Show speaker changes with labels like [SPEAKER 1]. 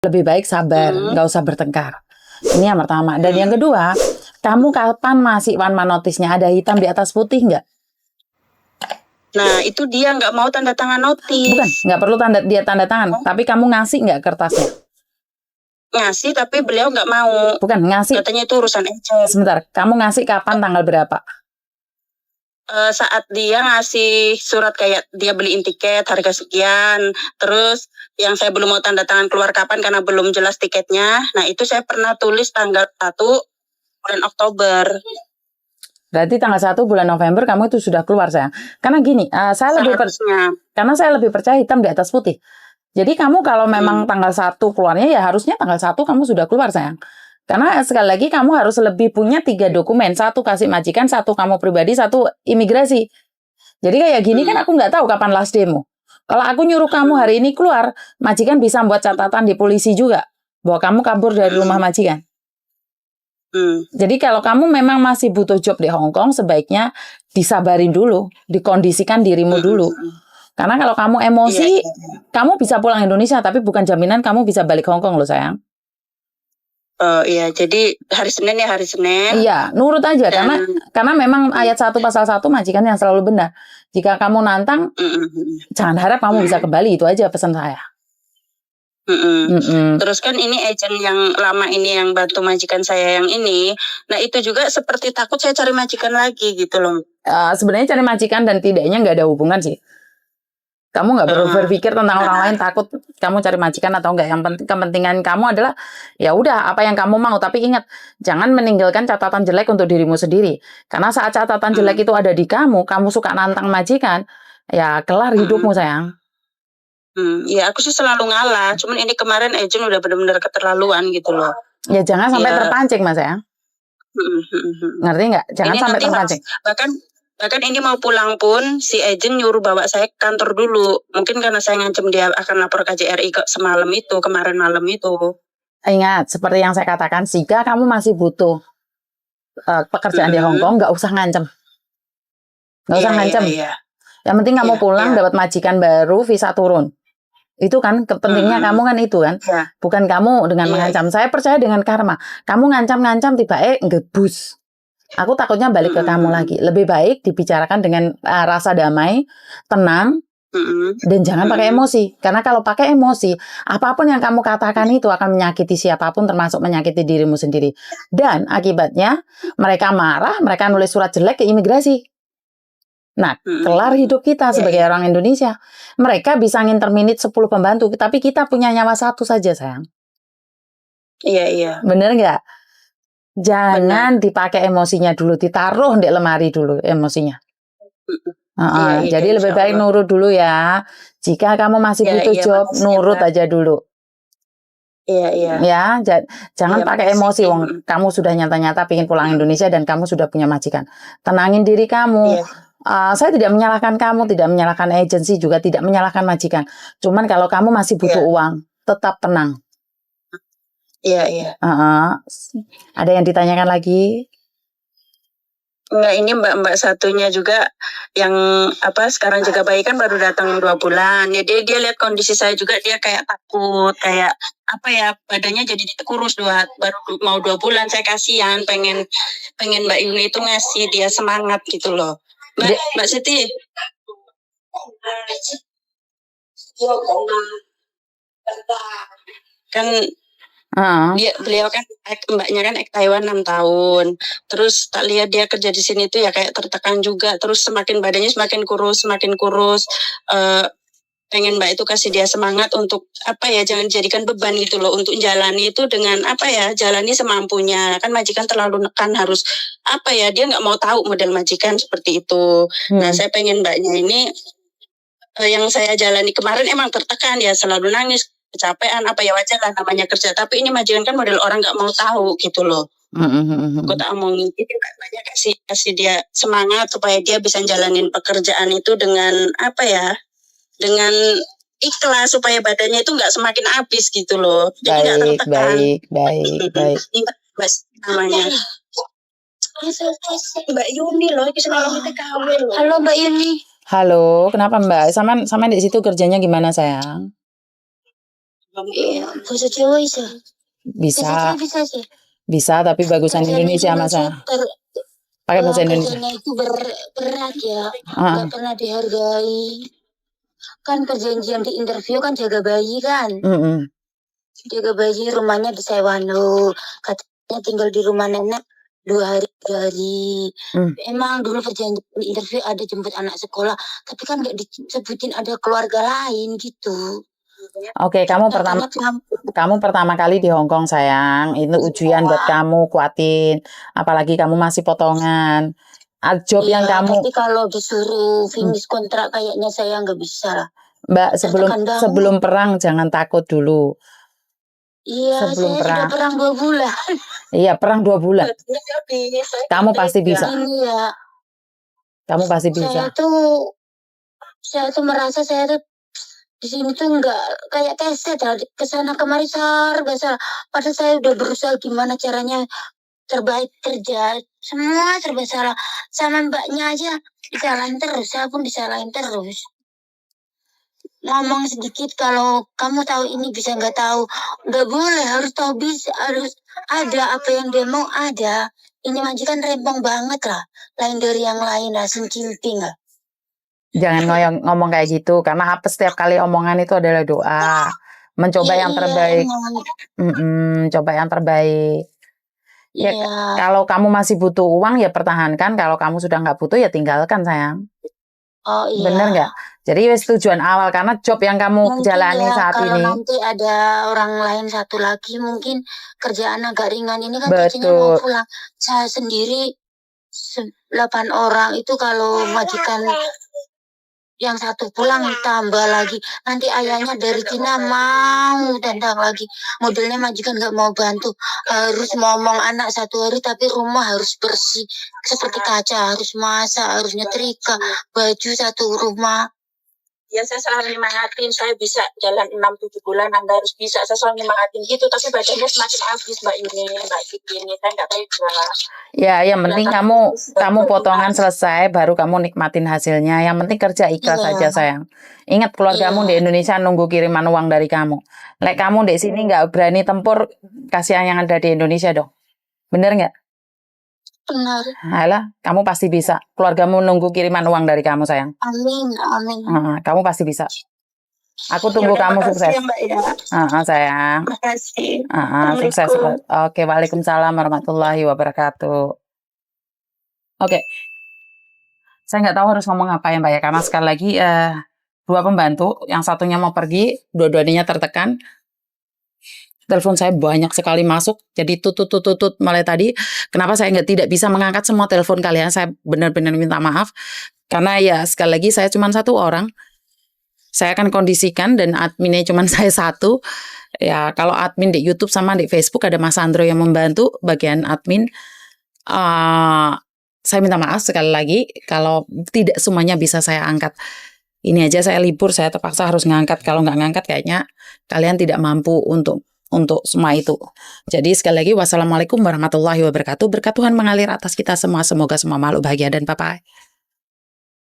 [SPEAKER 1] Lebih baik sabar, nggak usah bertengkar. Ini yang pertama. Dan yang kedua, kamu kapan masih one man notice-nya? Ada hitam di atas putih nggak?
[SPEAKER 2] Nah, itu dia nggak mau tanda tangan notis.
[SPEAKER 1] Bukan, nggak perlu dia tanda tangan. Tapi kamu ngasih nggak kertasnya?
[SPEAKER 2] Ngasih, tapi beliau nggak mau.
[SPEAKER 1] Bukan, ngasih.
[SPEAKER 2] Katanya itu urusan agent.
[SPEAKER 1] Sebentar, kamu ngasih kapan, tanggal berapa?
[SPEAKER 2] Saat dia ngasih surat kayak dia beliin tiket harga sekian, terus yang saya belum mau tanda tangan keluar kapan karena belum jelas tiketnya. Nah, itu saya pernah tulis tanggal 1 bulan Oktober.
[SPEAKER 1] Berarti tanggal 1 bulan November kamu itu sudah keluar, sayang. Karena gini, karena saya lebih percaya hitam di atas putih. Jadi kamu kalau memang tanggal 1 keluarnya, ya harusnya tanggal 1 kamu sudah keluar, sayang. Karena sekali lagi kamu harus lebih punya 3 dokumen. 1 kasih majikan, 1 kamu pribadi, 1 imigrasi. Jadi kayak gini kan aku nggak tahu kapan last day-mu. Kalau aku nyuruh kamu hari ini keluar, majikan bisa buat catatan di polisi juga bahwa kamu kabur dari rumah majikan. Jadi kalau kamu memang masih butuh job di Hong Kong, sebaiknya disabarin dulu, dikondisikan dirimu dulu. Karena kalau kamu emosi, kamu bisa pulang Indonesia, tapi bukan jaminan kamu bisa balik Hong Kong loh, sayang.
[SPEAKER 2] Oh iya, jadi hari Senin ya, hari Senin.
[SPEAKER 1] Iya, nurut aja. Karena memang ayat 1 pasal 1 majikan yang selalu benar. Jika kamu nantang, jangan harap kamu bisa kembali. Itu aja pesan saya.
[SPEAKER 2] Terus kan ini agent yang lama ini yang bantu majikan saya yang ini, nah itu juga seperti takut saya cari majikan lagi gitu loh.
[SPEAKER 1] Sebenarnya cari majikan dan tidaknya nggak ada hubungan sih. Kamu nggak perlu berpikir tentang orang lain takut kamu cari majikan atau enggak. Yang penting kepentingan kamu adalah ya udah apa yang kamu mau. Tapi ingat, jangan meninggalkan catatan jelek untuk dirimu sendiri. Karena saat catatan jelek itu ada di kamu suka nantang majikan, ya kelar hidupmu, sayang.
[SPEAKER 2] Ya aku sih selalu ngalah. Cuman ini kemarin agent udah benar-benar keterlaluan gitu loh.
[SPEAKER 1] Ya jangan sampai terpancing, Mas, sayang. Ngerti nggak? Jangan
[SPEAKER 2] ini
[SPEAKER 1] sampai terpancing.
[SPEAKER 2] Bahkan ini mau pulang pun si agent nyuruh bawa saya ke kantor dulu. Mungkin karena saya ngancam dia akan lapor KJRI kemarin malam itu.
[SPEAKER 1] Ingat, seperti yang saya katakan, jika kamu masih butuh pekerjaan di Hong Kong, nggak usah ngancam. Nggak usah ngancam. Yang penting kamu pulang, dapat majikan baru, visa turun. Itu kan pentingnya kamu kan itu kan. Bukan kamu dengan mengancam. Saya percaya dengan karma. Kamu ngancam-ngancam tiba ngebus. Aku takutnya balik ke kamu lagi. Lebih baik dibicarakan dengan rasa damai, tenang, dan jangan pakai emosi. Karena kalau pakai emosi, apapun yang kamu katakan itu akan menyakiti siapapun, termasuk menyakiti dirimu sendiri. Dan akibatnya mereka marah, mereka nulis surat jelek ke imigrasi. Nah, kelar hidup kita sebagai orang Indonesia. Mereka bisa nginterminate 10 pembantu, tapi kita punya nyawa 1 saja, sayang.
[SPEAKER 2] Iya.
[SPEAKER 1] Bener nggak? Jangan dipakai emosinya dulu, ditaruh di lemari dulu emosinya. Jadi lebih baik nurut dulu ya. Jika kamu masih butuh job, nurut aja dulu.
[SPEAKER 2] Iya.
[SPEAKER 1] Ya, jangan pakai emosi. Wong, kamu sudah nyata-nyata pengen pulang Indonesia dan kamu sudah punya majikan. Tenangin diri kamu. Saya tidak menyalahkan kamu, tidak menyalahkan agensi, juga tidak menyalahkan majikan. Cuman kalau kamu masih butuh uang, tetap tenang.
[SPEAKER 2] Iya.
[SPEAKER 1] Ada yang ditanyakan lagi?
[SPEAKER 2] Enggak, ini mbak satunya juga yang sekarang juga bayi kan baru datang 2 bulan. Jadi dia lihat kondisi saya juga, dia kayak takut, kayak badannya jadi kurus baru mau 2 bulan. Saya kasihan, pengen Mbak Yuni itu ngasih dia semangat gitu loh. Mbak Siti. Kan beliau kan mbaknya kan Taiwan 6 tahun. Terus tak lihat dia kerja di sini tuh ya kayak tertekan juga. Terus badannya semakin kurus. Pengen mbak itu kasih dia semangat untuk jangan jadikan beban gitu loh, untuk jalani itu dengan jalani semampunya. Kan majikan terlalu nekan, harus dia nggak mau tahu model majikan seperti itu. Nah, saya pengen mbaknya ini yang saya jalani kemarin emang tertekan ya, selalu nangis, kecapean, wajar lah namanya kerja. Tapi ini majikan kan model orang nggak mau tahu gitu loh. Aku tak omongin gitu, banyak kasih dia semangat supaya dia bisa jalanin pekerjaan itu dengan dengan ikhlas, supaya badannya itu nggak semakin habis gitu loh. Jadi nggak tertekan.
[SPEAKER 1] Baik.
[SPEAKER 2] Mas namanya Mbak Yuni loh, kita kawin loh. Halo Mbak Yuni.
[SPEAKER 1] Halo, kenapa Mbak? Sama di situ kerjanya gimana, sayang?
[SPEAKER 2] Iya, bahasa Jawa bisa.
[SPEAKER 1] Bisa,
[SPEAKER 2] Bisa sih.
[SPEAKER 1] bisa tapi bagusan Indonesia masa. Pakai bahasa Indonesia.
[SPEAKER 2] Kerjanya itu berat ya,
[SPEAKER 1] Ah,
[SPEAKER 2] nggak pernah dihargai. Kan perjanjian di interview kan jaga bayi kan.
[SPEAKER 1] mm-mm.
[SPEAKER 2] Jaga bayi, rumahnya disewa no. Katanya tinggal di rumah nenek 2 hari 3 hari. Emang dulu perjanjian di interview ada jemput anak sekolah, tapi kan nggak disebutin ada keluarga lain gitu.
[SPEAKER 1] Oke, kamu pertama kali di Hong Kong sayang, itu ujian buat kamu, kuatin. Apalagi kamu masih potongan. Job yang kamu.
[SPEAKER 2] Tapi kalau disuruh finish kontrak kayaknya saya nggak bisa.
[SPEAKER 1] Mbak, sebelum perang jangan takut dulu.
[SPEAKER 2] Iya,
[SPEAKER 1] sebelum
[SPEAKER 2] saya sudah perang 2 bulan.
[SPEAKER 1] Iya, perang 2 bulan. Kamu pasti bisa.
[SPEAKER 2] Iya.
[SPEAKER 1] Kamu pasti bisa.
[SPEAKER 2] Saya tuh merasa saya tuh di sini tuh nggak kayak keset, kesana kemari serba salah. Padahal saya udah berusaha gimana caranya terbaik kerja, semua serba salah. Sama mbaknya aja disalahin terus, saya pun disalahin terus. Ngomong sedikit kalau kamu tahu ini bisa nggak tahu, nggak boleh, harus tahu, bisa harus ada apa yang dia mau ada. Ini majikan rempong banget lah, lain dari yang lain lah, Cimping lah.
[SPEAKER 1] Jangan ngomong kayak gitu, karena setiap kali omongan itu adalah doa. Mencoba yang terbaik. Coba yang terbaik. Ya, kalau kamu masih butuh uang ya pertahankan. Kalau kamu sudah nggak butuh ya tinggalkan sayang.
[SPEAKER 2] Oh iya.
[SPEAKER 1] Bener nggak? Jadi tujuan awal, karena job yang kamu jalani saat
[SPEAKER 2] kalau
[SPEAKER 1] ini.
[SPEAKER 2] nanti ada orang lain satu lagi mungkin kerjaan agak ringan ini kan gajinya mau pulang. Saya sendiri 8 orang itu kalau majikan yang satu pulang tambah lagi. Nanti ayahnya dari Cina mau tendang lagi. Modelnya majikan nggak mau bantu. Harus ngomong anak 1 hari tapi rumah harus bersih. Seperti kaca, harus masak, harus nyetrika. Baju 1 rumah. Ya saya selalu nyemangatin, saya bisa jalan 6-7 bulan, Anda harus bisa. Saya selalu nyemangatin gitu, tapi badannya semakin habis Mbak ini, saya nggak tega.
[SPEAKER 1] Ya, yang penting kamu potongan selesai, baru kamu nikmatin hasilnya. Yang penting kerja ikhlas saja sayang. Ingat keluargamu di Indonesia nunggu kiriman uang dari kamu. Lek kamu di sini nggak berani tempur, kasihan yang ada di Indonesia dong. Bener nggak?
[SPEAKER 2] Benar.
[SPEAKER 1] Alah, kamu pasti bisa. Keluargamu nunggu kiriman uang dari kamu sayang.
[SPEAKER 2] Amin.
[SPEAKER 1] Kamu pasti bisa. Aku tunggu kamu sukses. Sayang.
[SPEAKER 2] Makasih.
[SPEAKER 1] Sukses. Oke, waalaikumsalam warahmatullahi wabarakatuh. Oke. Saya nggak tahu harus ngomong apa ya Mbak ya, karena sekali lagi 2 pembantu, yang satunya mau pergi, dua-duanya tertekan. Telepon saya banyak sekali masuk, jadi tutut mulai tadi. Kenapa saya tidak bisa mengangkat semua telepon kalian? Saya benar-benar minta maaf, karena ya sekali lagi saya cuma 1 orang. Saya akan kondisikan dan adminnya cuma saya 1. Ya kalau admin di YouTube sama di Facebook ada Mas Andro yang membantu bagian admin. Saya minta maaf sekali lagi kalau tidak semuanya bisa saya angkat. Ini aja saya libur, saya terpaksa harus ngangkat. Kalau nggak ngangkat kayaknya kalian tidak mampu untuk semua itu. Jadi sekali lagi wassalamualaikum warahmatullahi wabarakatuh. Berkat Tuhan mengalir atas kita semua. Semoga semua makhluk bahagia dan bye-bye.